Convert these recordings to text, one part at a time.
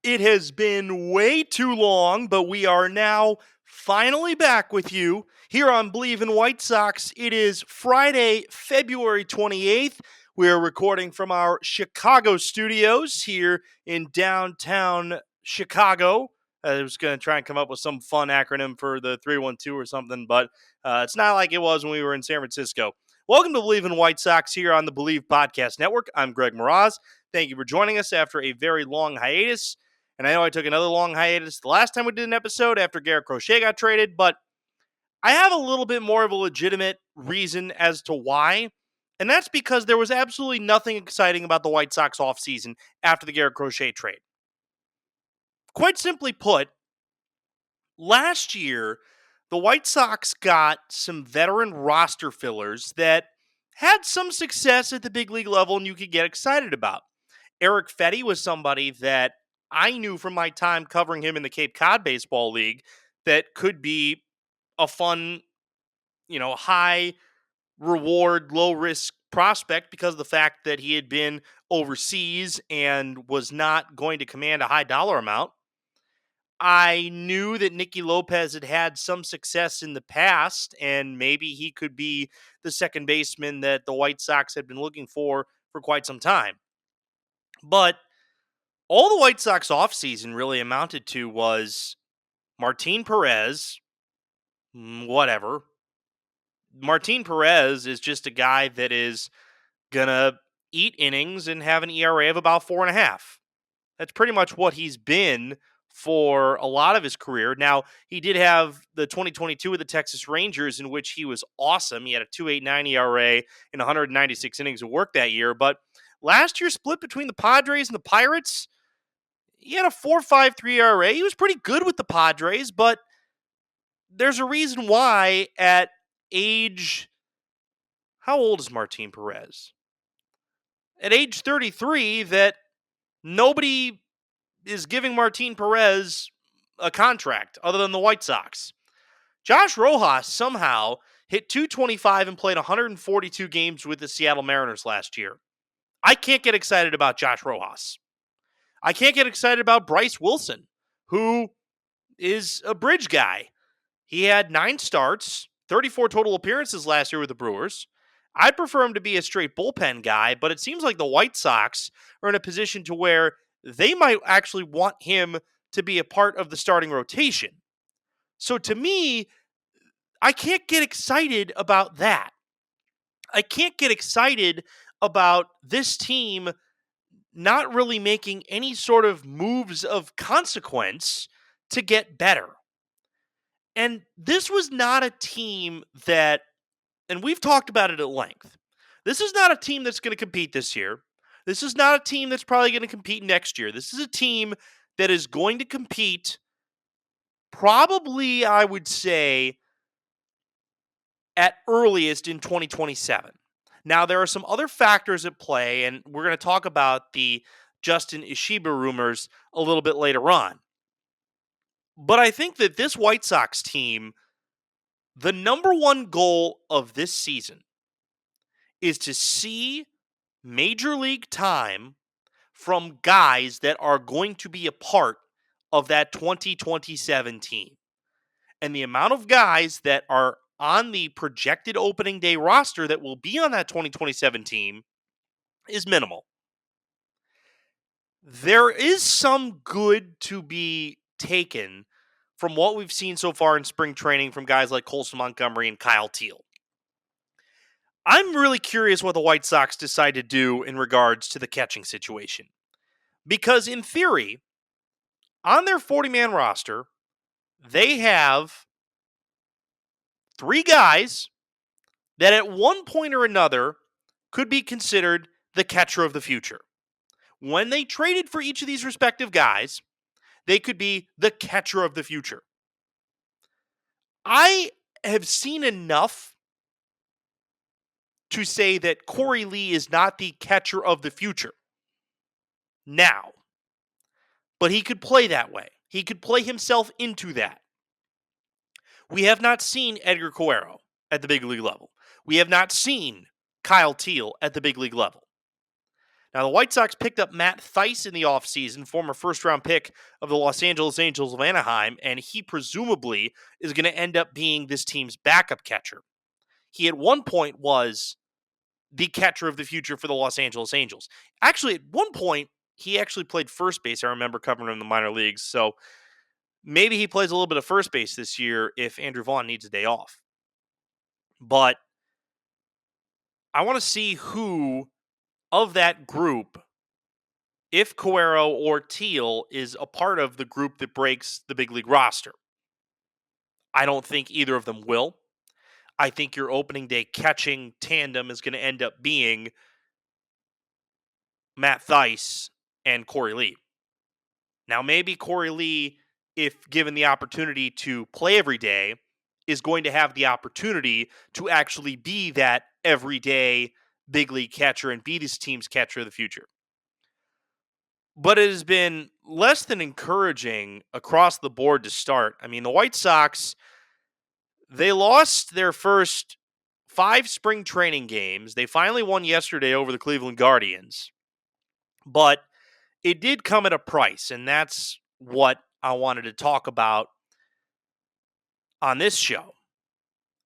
It has been way too long, but we are now finally back with you here on Believe in White Sox. It is Friday, February 28th. We are recording from our Chicago studios here in downtown Chicago. I was going to try and come up with some fun acronym for the 312 or something, but it's not like it was when we were in San Francisco. Welcome to Believe in White Sox here on the Believe Podcast Network. I'm Greg Moraz. Thank you for joining us after a very long hiatus. And I know I took another long hiatus the last time we did an episode after Garrett Crochet got traded, but I have a little bit more of a legitimate reason as to why. And that's because there was absolutely nothing exciting about the White Sox offseason after the Garrett Crochet trade. Quite simply put, last year, the White Sox got some veteran roster fillers that had some success at the big league level and you could get excited about. Eric Fetty was somebody that I knew from my time covering him in the Cape Cod Baseball League that could be a fun, high reward, low risk prospect because of the fact that he had been overseas and was not going to command a high dollar amount. I knew that Nicky Lopez had had some success in the past, and maybe he could be the second baseman that the White Sox had been looking for quite some time. But all the White Sox offseason really amounted to was Martin Perez, whatever. Martin Perez is just a guy that is going to eat innings and have an ERA of about 4.5. That's pretty much what he's been for a lot of his career. Now, he did have the 2022 with the Texas Rangers, in which he was awesome. He had a 2.89 ERA in 196 innings of work that year. But last year, split between the Padres and the Pirates, he had a 4.53 ERA. He was pretty good with the Padres, but there's a reason why at age, how old is Martin Perez? At age 33, that nobody is giving Martin Perez a contract other than the White Sox. Josh Rojas somehow hit 225 and played 142 games with the Seattle Mariners last year. I can't get excited about Josh Rojas. I can't get excited about Bryce Wilson, who is a bridge guy. He had 9 starts, 34 total appearances last year with the Brewers. I'd prefer him to be a straight bullpen guy, but it seems like the White Sox are in a position to where they might actually want him to be a part of the starting rotation. So to me, I can't get excited about that. I can't get excited about this team not really making any sort of moves of consequence to get better. And this was not a team that, and we've talked about it at length, this is not a team that's going to compete this year. This is not a team that's probably going to compete next year. This is a team that is going to compete probably, I would say, at earliest in 2027. Now, there are some other factors at play, and we're going to talk about the Justin Ishiba rumors a little bit later on. But I think that this White Sox team, the number one goal of this season is to see major league time from guys that are going to be a part of that 2027 team. And the amount of guys that are on the projected opening day roster that will be on that 2027 team is minimal. There is some good to be taken from what we've seen so far in spring training from guys like Colson Montgomery and Kyle Teal. I'm really curious what the White Sox decide to do in regards to the catching situation. Because in theory, on their 40-man roster, they have 3 guys that at one point or another could be considered the catcher of the future. When they traded for each of these respective guys, they could be the catcher of the future. I have seen enough to say that Corey Lee is not the catcher of the future now. But he could play that way. He could play himself into that. We have not seen Edgar Cuero at the big league level. We have not seen Kyle Teal at the big league level. Now, the White Sox picked up Matt Thaiss in the offseason, former first-round pick of the Los Angeles Angels of Anaheim, and he presumably is going to end up being this team's backup catcher. He at one point was the catcher of the future for the Los Angeles Angels. Actually, at one point, he actually played first base. I remember covering him in the minor leagues, so maybe he plays a little bit of first base this year if Andrew Vaughn needs a day off. But I want to see who of that group, if Cuero or Teal is a part of the group that breaks the big league roster. I don't think either of them will. I think your opening day catching tandem is going to end up being Matt Thaiss and Corey Lee. Now, maybe Corey Lee, if given the opportunity to play every day, is going to have the opportunity to actually be that everyday big league catcher and be this team's catcher of the future. But it has been less than encouraging across the board to start. I mean, the White Sox, they lost their first 5 spring training games. They finally won yesterday over the Cleveland Guardians. But it did come at a price, and that's what I wanted to talk about on this show.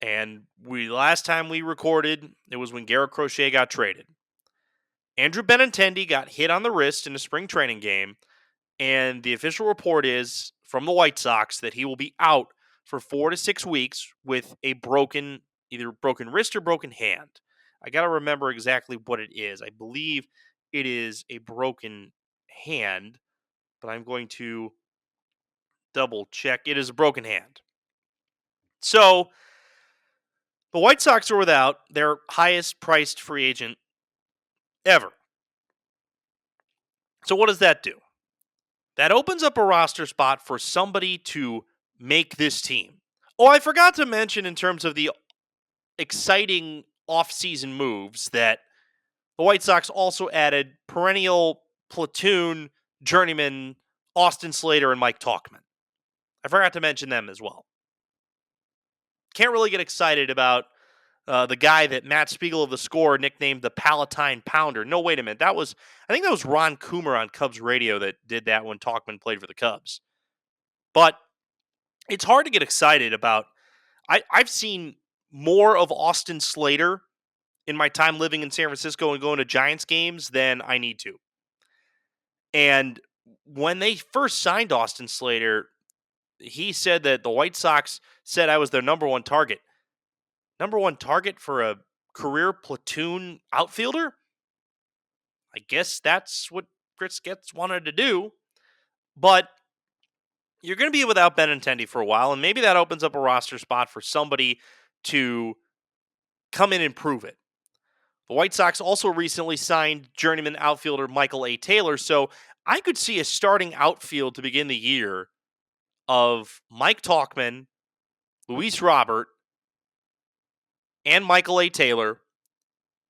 And last time we recorded, it was when Garrett Crochet got traded. Andrew Benintendi got hit on the wrist in a spring training game, and the official report is from the White Sox that he will be out for 4 to 6 weeks with a either broken wrist or broken hand. I got to remember exactly what it is. I believe it is a broken hand, but I'm going to double check. It is a broken hand. So the White Sox are without their highest priced free agent ever. So what does that do? That opens up a roster spot for somebody to make this team. Oh, I forgot to mention in terms of the exciting offseason moves that the White Sox also added perennial platoon journeymen Austin Slater and Mike Tauchman. I forgot to mention them as well. Can't really get excited about the guy that Matt Spiegel of The Score nicknamed the Palatine Pounder. No, wait a minute. I think that was Ron Coomer on Cubs radio that did that when Tauchman played for the Cubs. But it's hard to get excited about. I've seen more of Austin Slater in my time living in San Francisco and going to Giants games than I need to. And when they first signed Austin Slater, he said that the White Sox said I was their number one target. Number one target for a career platoon outfielder? I guess that's what Chris Getz wanted to do. But you're going to be without Benintendi for a while, and maybe that opens up a roster spot for somebody to come in and prove it. The White Sox also recently signed journeyman outfielder Michael A. Taylor, so I could see a starting outfield to begin the year of Mike Tauchman, Luis Robert, and Michael A. Taylor,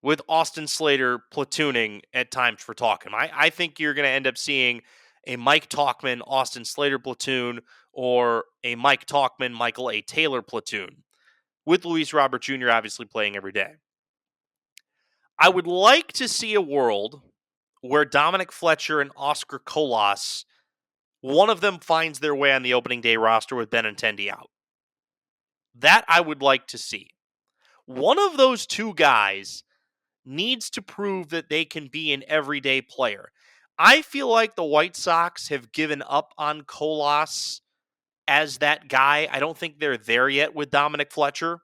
with Austin Slater platooning at times for Tauchman. I think you're going to end up seeing a Mike Tauchman, Austin Slater platoon, or a Mike Tauchman, Michael A. Taylor platoon, with Luis Robert Jr. obviously playing every day. I would like to see a world where Dominic Fletcher and Oscar Colas, one of them finds their way on the opening day roster with Benintendi out. That I would like to see. One of those two guys needs to prove that they can be an everyday player. I feel like the White Sox have given up on Colas as that guy. I don't think they're there yet with Dominic Fletcher,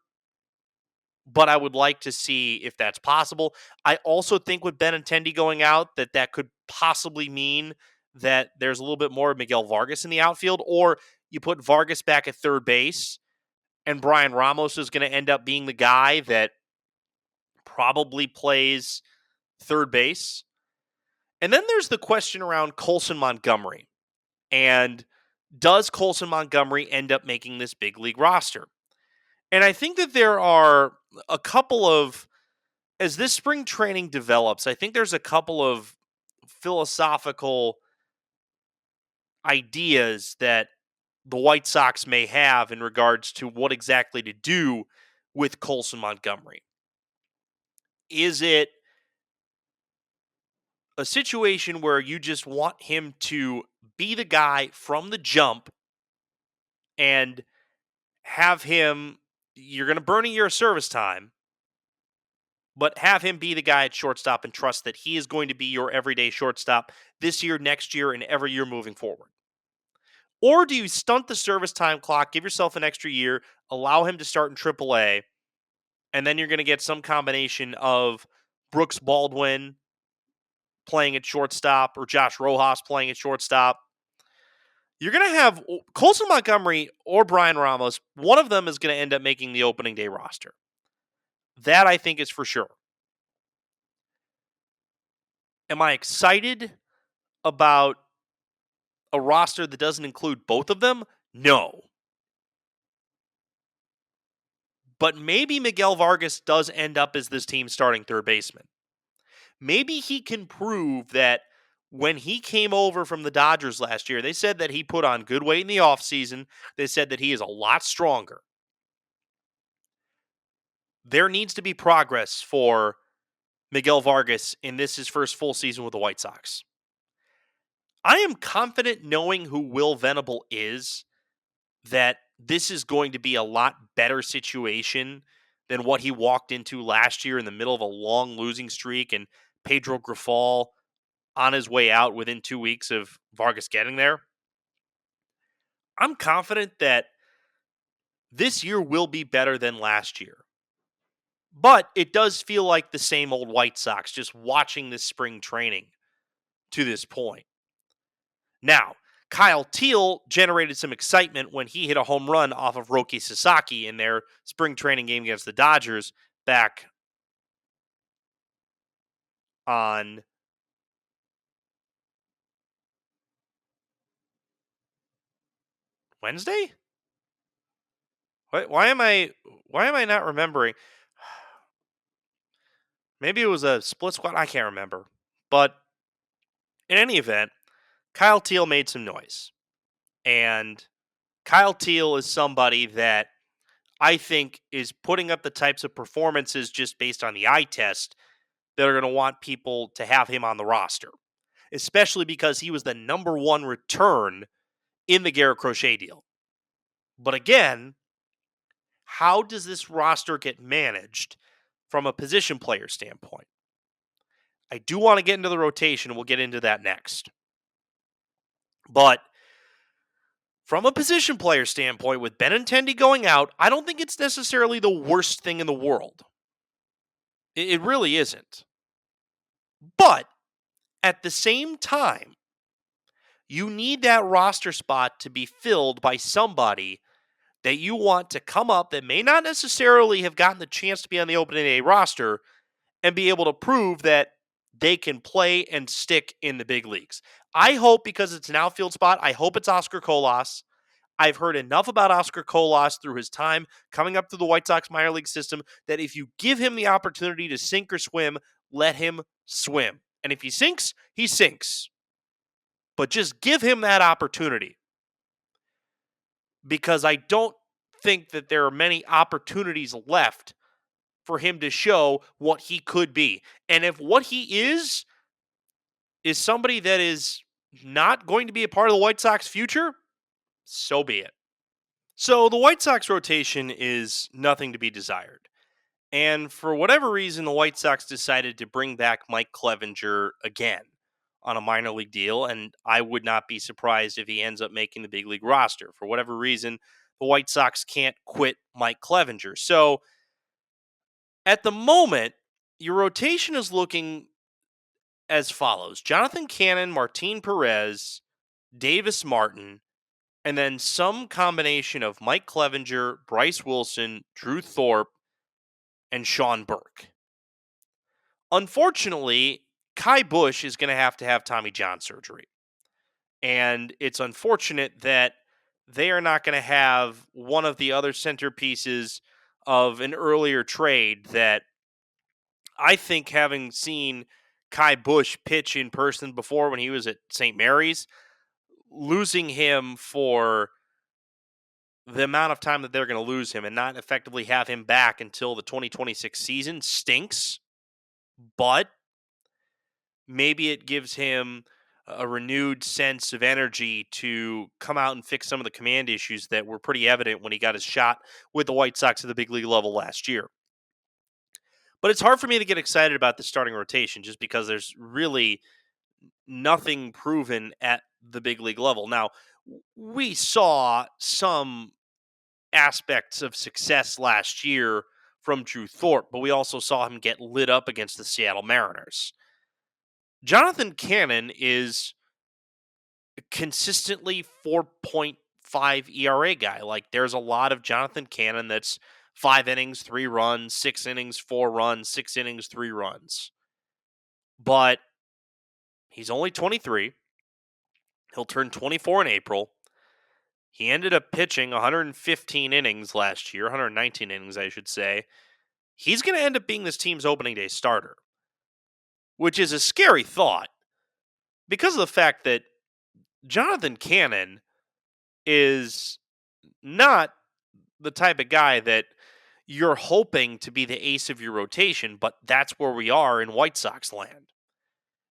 but I would like to see if that's possible. I also think with Benintendi going out that could possibly mean that there's a little bit more of Miguel Vargas in the outfield, or you put Vargas back at third base, and Brian Ramos is going to end up being the guy that probably plays third base. And then there's the question around Colson Montgomery. And does Colson Montgomery end up making this big league roster? And I think that there are a couple of, as this spring training develops, I think there's a couple of philosophical ideas that the White Sox may have in regards to what exactly to do with Colson Montgomery. Is it a situation where you just want him to be the guy from the jump and have him, you're going to burn a year of service time, but have him be the guy at shortstop and trust that he is going to be your everyday shortstop this year, next year, and every year moving forward? Or do you stunt the service time clock, give yourself an extra year, allow him to start in AAA, and then you're going to get some combination of Brooks Baldwin playing at shortstop or Josh Rojas playing at shortstop? You're going to have Colson Montgomery or Brian Ramos. One of them is going to end up making the opening day roster. That I think is for sure. Am I excited about a roster that doesn't include both of them? No. But maybe Miguel Vargas does end up as this team's starting third baseman. Maybe he can prove that when he came over from the Dodgers last year, they said that he put on good weight in the offseason. They said that he is a lot stronger. There needs to be progress for Miguel Vargas in this his first full season with the White Sox. I am confident, knowing who Will Venable is, that this is going to be a lot better situation than what he walked into last year in the middle of a long losing streak and Pedro Grifol on his way out within 2 weeks of Vargas getting there. I'm confident that this year will be better than last year. But it does feel like the same old White Sox just watching this spring training to this point. Now, Kyle Teal generated some excitement when he hit a home run off of Roki Sasaki in their spring training game against the Dodgers back on Wednesday? Why am I not remembering? Maybe it was a split squad. I can't remember. But in any event, Kyle Teal made some noise. And Kyle Teal is somebody that I think is putting up the types of performances just based on the eye test that are going to want people to have him on the roster, especially because he was the number one return in the Garrett Crochet deal. But again, how does this roster get managed from a position player standpoint? I do want to get into the rotation. We'll get into that next. But from a position player standpoint, with Benintendi going out, I don't think it's necessarily the worst thing in the world. It really isn't. But at the same time, you need that roster spot to be filled by somebody that you want to come up that may not necessarily have gotten the chance to be on the opening day roster and be able to prove that they can play and stick in the big leagues. I hope, because it's an outfield spot, I hope it's Oscar Colas. I've heard enough about Oscar Colas through his time coming up through the White Sox minor league system that if you give him the opportunity to sink or swim, let him swim. And if he sinks, he sinks. But just give him that opportunity, because I don't think that there are many opportunities left for him to show what he could be. And if what he is somebody that is not going to be a part of the White Sox future, so be it. So the White Sox rotation is nothing to be desired. And for whatever reason, the White Sox decided to bring back Mike Clevinger again on a minor league deal, and I would not be surprised if he ends up making the big league roster. For whatever reason, the White Sox can't quit Mike Clevinger. So at the moment, your rotation is looking as follows: Jonathan Cannon, Martin Perez, Davis Martin, and then some combination of Mike Clevinger, Bryce Wilson, Drew Thorpe, and Sean Burke. Unfortunately, Kai Busch is going to have Tommy John surgery. And it's unfortunate that they are not going to have one of the other centerpieces of an earlier trade that I think, having seen Kai Busch pitch in person before when he was at St. Mary's, losing him for the amount of time that they're going to lose him and not effectively have him back until the 2026 season stinks. But maybe it gives him a renewed sense of energy to come out and fix some of the command issues that were pretty evident when he got his shot with the White Sox at the big league level last year. But it's hard for me to get excited about the starting rotation just because there's really nothing proven at the big league level. Now, we saw some aspects of success last year from Drew Thorpe, but we also saw him get lit up against the Seattle Mariners. Jonathan Cannon is a consistently 4.5 ERA guy. Like, there's a lot of Jonathan Cannon that's 5 innings, 3 runs, 6 innings, 4 runs, 6 innings, 3 runs. But he's only 23. He'll turn 24 in April. He ended up pitching 115 innings last year, 119 innings, I should say. He's going to end up being this team's opening day starter, which is a scary thought because of the fact that Jonathan Cannon is not the type of guy that you're hoping to be the ace of your rotation, but that's where we are in White Sox land.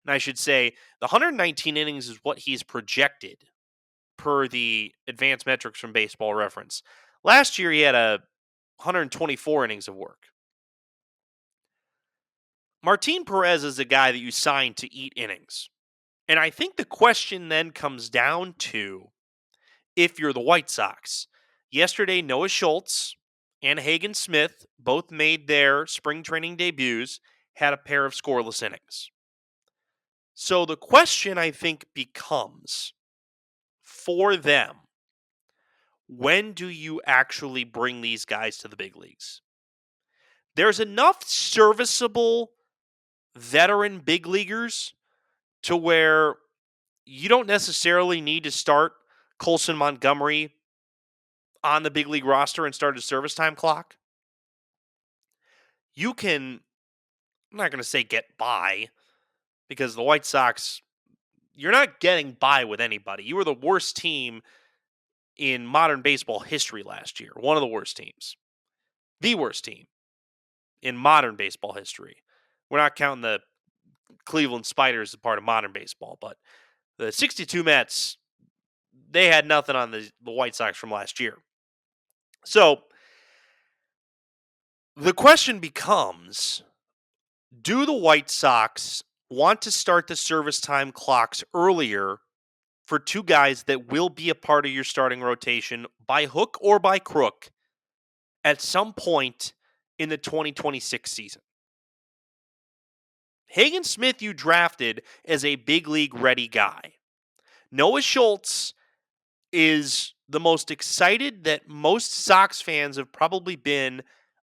And I should say the 119 innings is what he's projected per the advanced metrics from Baseball Reference. Last year, he had 124 innings of work. Martin Perez is a guy that you signed to eat innings. And I think the question then comes down to if you're the White Sox. Yesterday, Noah Schultz and Hagen Smith both made their spring training debuts, had a pair of scoreless innings. So the question, I think, becomes for them, when do you actually bring these guys to the big leagues? There's enough serviceable veteran big leaguers to where you don't necessarily need to start Colson Montgomery on the big league roster and start a service time clock. You can, I'm not going to say get by, because the White Sox, you're not getting by with anybody. You were the worst team in modern baseball history last year. One of the worst teams. The worst team in modern baseball history. We're not counting the Cleveland Spiders as part of modern baseball, but the 62 Mets, they had nothing on the White Sox from last year. So the question becomes, do the White Sox want to start the service time clocks earlier for two guys that will be a part of your starting rotation by hook or by crook at some point in the 2026 season? Hagen Smith you drafted as a big league ready guy. Noah Schultz is the most excited that most Sox fans have probably been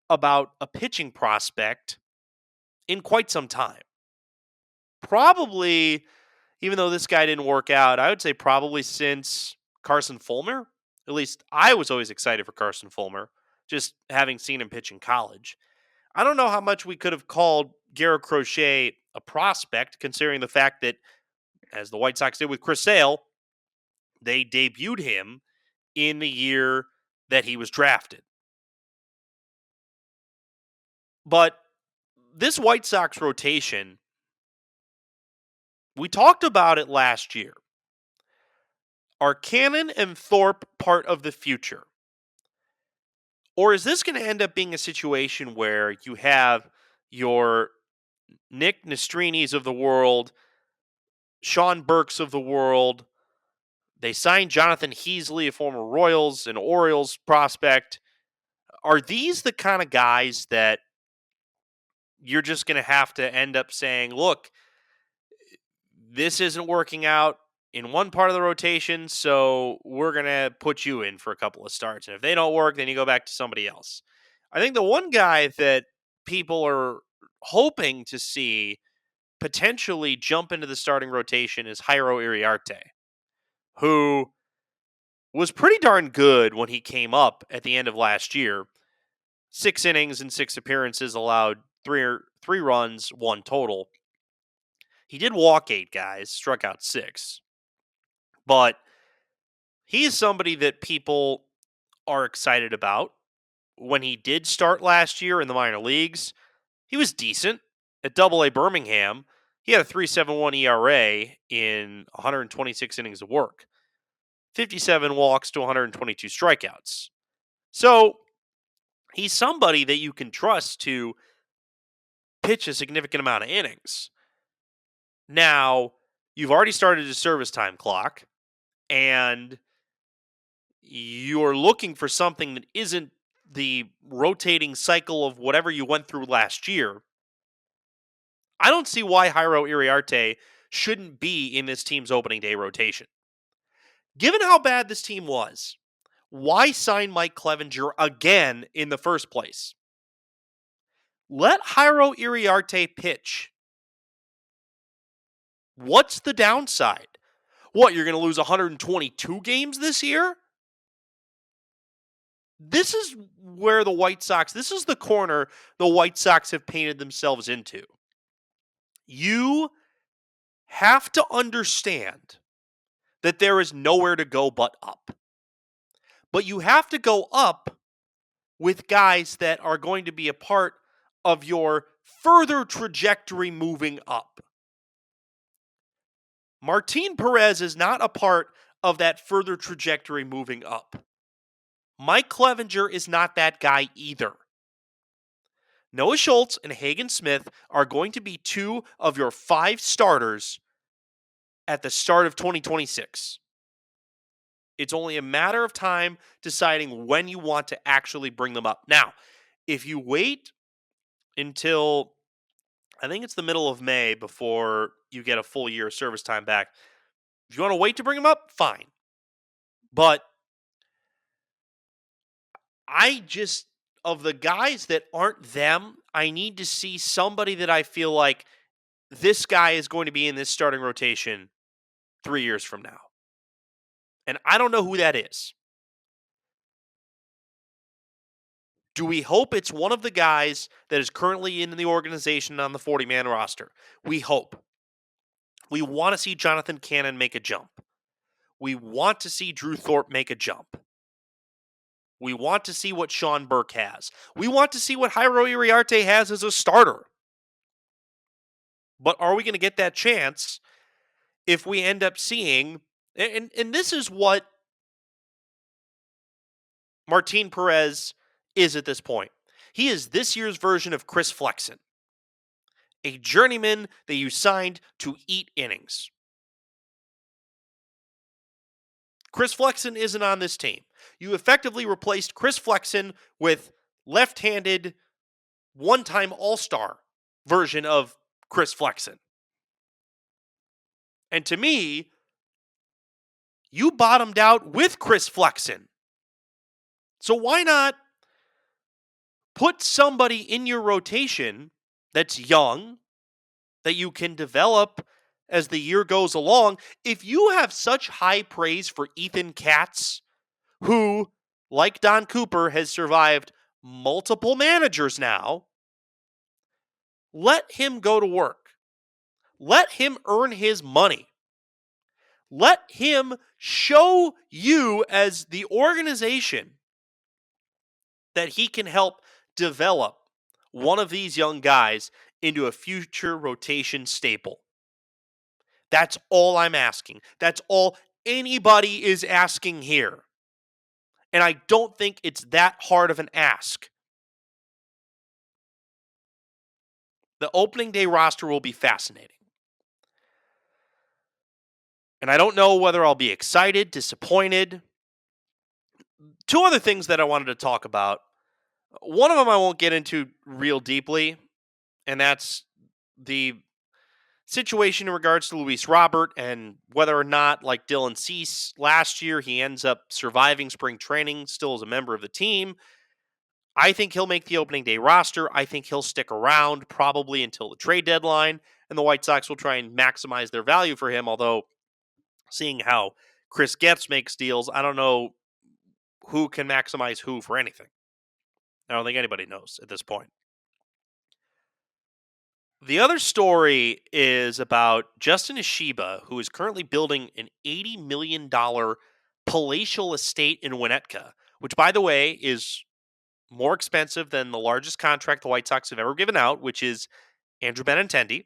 about a pitching prospect in quite some time. Probably, even though this guy didn't work out, I would say probably since Carson Fulmer. At least I was always excited for Carson Fulmer, just having seen him pitch in college. I don't know how much we could have called Garrett Crochet a prospect, considering the fact that, as the White Sox did with Chris Sale, they debuted him in the year that he was drafted. But this White Sox rotation, we talked about it last year. Are Cannon and Thorpe part of the future? Or is this going to end up being a situation where you have your Nick Nestrinis of the world, Sean Burks of the world? They signed Jonathan Heasley, a former Royals and Orioles prospect. Are these the kind of guys that you're just going to have to end up saying, look, this isn't working out in one part of the rotation, so we're going to put you in for a couple of starts. And if they don't work, then you go back to somebody else. I think the one guy that people are hoping to see potentially jump into the starting rotation is Jairo Iriarte, who was pretty darn good when he came up at the end of last year. 6 innings and 6 appearances, allowed three runs, 1 total. He did walk 8 guys, struck out 6. But he is somebody that people are excited about. When he did start last year in the minor leagues, he was decent at Double-A Birmingham. He had a 3.71 ERA in 126 innings of work, 57 walks to 122 strikeouts. So he's somebody that you can trust to pitch a significant amount of innings. Now, you've already started a service time clock, and you're looking for something that isn't the rotating cycle of whatever you went through last year. I don't see why Jairo Iriarte shouldn't be in this team's opening day rotation. Given how bad this team was, why sign Mike Clevenger again in the first place? Let Jairo Iriarte pitch. What's the downside? What, you're going to lose 122 games this year? This is where the White Sox, this is the corner the White Sox have painted themselves into. You have to understand that there is nowhere to go but up. But you have to go up with guys that are going to be a part of your further trajectory moving up. Martin Perez is not a part of that further trajectory moving up. Mike Clevenger is not that guy either. Noah Schultz and Hagen Smith are going to be two of your 5 starters at the start of 2026. It's only a matter of time deciding when you want to actually bring them up. Now, if you wait until, I think it's the middle of May before you get a full year of service time back, if you want to wait to bring them up, fine. But of the guys that aren't them, I need to see somebody that I feel like this guy is going to be in this starting rotation 3 years from now. And I don't know who that is. Do we hope it's one of the guys that is currently in the organization on the 40-man roster? We hope. We want to see Jonathan Cannon make a jump. We want to see Drew Thorpe make a jump. We want to see what Sean Burke has. We want to see what Jairo Iriarte has as a starter. But are we going to get that chance if we end up seeing, and this is what Martin Perez is at this point. He is this year's version of Chris Flexen, a journeyman that you signed to eat innings. Chris Flexen isn't on this team. You effectively replaced Chris Flexen with left-handed, one-time all-star version of Chris Flexen. And to me, you bottomed out with Chris Flexen. So why not put somebody in your rotation that's young, that you can develop as the year goes along? If you have such high praise for Ethan Katz, who, like Don Cooper, has survived multiple managers now, let him go to work. Let him earn his money. Let him show you as the organization that he can help develop one of these young guys into a future rotation staple. That's all I'm asking. That's all anybody is asking here. And I don't think it's that hard of an ask. The opening day roster will be fascinating. And I don't know whether I'll be excited, disappointed. 2 other things that I wanted to talk about. One of them I won't get into real deeply, and that's the situation in regards to Luis Robert and whether or not, like Dylan Cease last year, he ends up surviving spring training still as a member of the team. I think he'll make the opening day roster. I think he'll stick around probably until the trade deadline, and the White Sox will try and maximize their value for him, although seeing how Chris Getz makes deals, I don't know who can maximize who for anything. I don't think anybody knows at this point. The other story is about Justin Ishiba, who is currently building an $80 million palatial estate in Winnetka, which, by the way, is more expensive than the largest contract the White Sox have ever given out, which is Andrew Benintendi.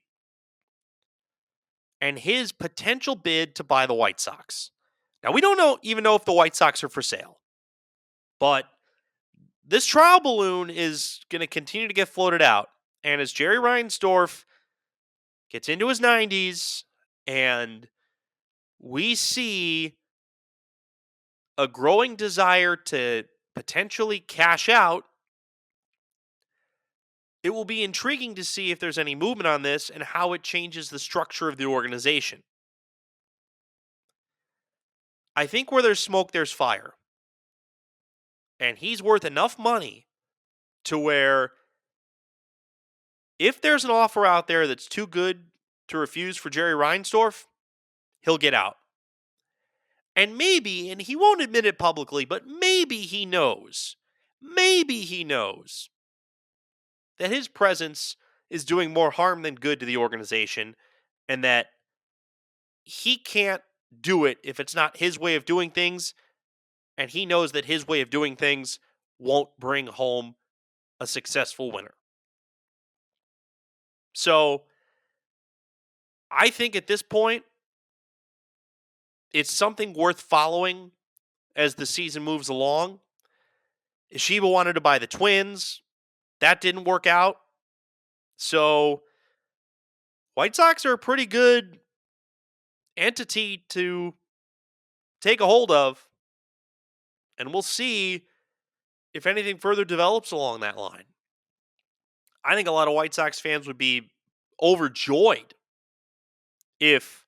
and his potential bid to buy the White Sox. Now, we don't even know if the White Sox are for sale, but this trial balloon is going to continue to get floated out. And as Jerry Reinsdorf gets into his 90s and we see a growing desire to potentially cash out, it will be intriguing to see if there's any movement on this and how it changes the structure of the organization. I think where there's smoke, there's fire. And he's worth enough money to where if there's an offer out there that's too good to refuse for Jerry Reinsdorf, he'll get out. And maybe, and he won't admit it publicly, but maybe he knows that his presence is doing more harm than good to the organization and that he can't do it if it's not his way of doing things. And he knows that his way of doing things won't bring home a successful winner. So I think at this point, it's something worth following as the season moves along. Ishiba wanted to buy the Twins. That didn't work out. So White Sox are a pretty good entity to take a hold of. And we'll see if anything further develops along that line. I think a lot of White Sox fans would be overjoyed if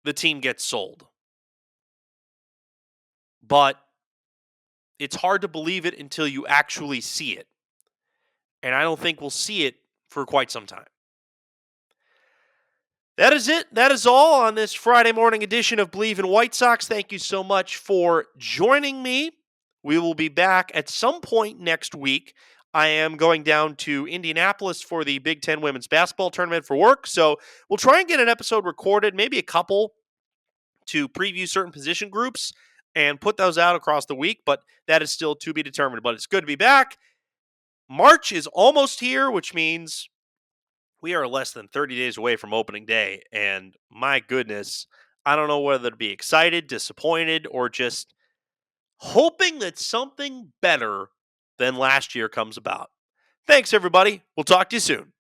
the team gets sold. But it's hard to believe it until you actually see it. And I don't think we'll see it for quite some time. That is it. That is all on this Friday morning edition of Believe in White Sox. Thank you so much for joining me. We will be back at some point next week. I am going down to Indianapolis for the Big Ten Women's Basketball Tournament for work. So we'll try and get an episode recorded, maybe a couple, to preview certain position groups and put those out across the week. But that is still to be determined. But it's good to be back. March is almost here, which means we are less than 30 days away from opening day. And my goodness, I don't know whether to be excited, disappointed, or just hoping that something better than last year comes about. Thanks, everybody. We'll talk to you soon.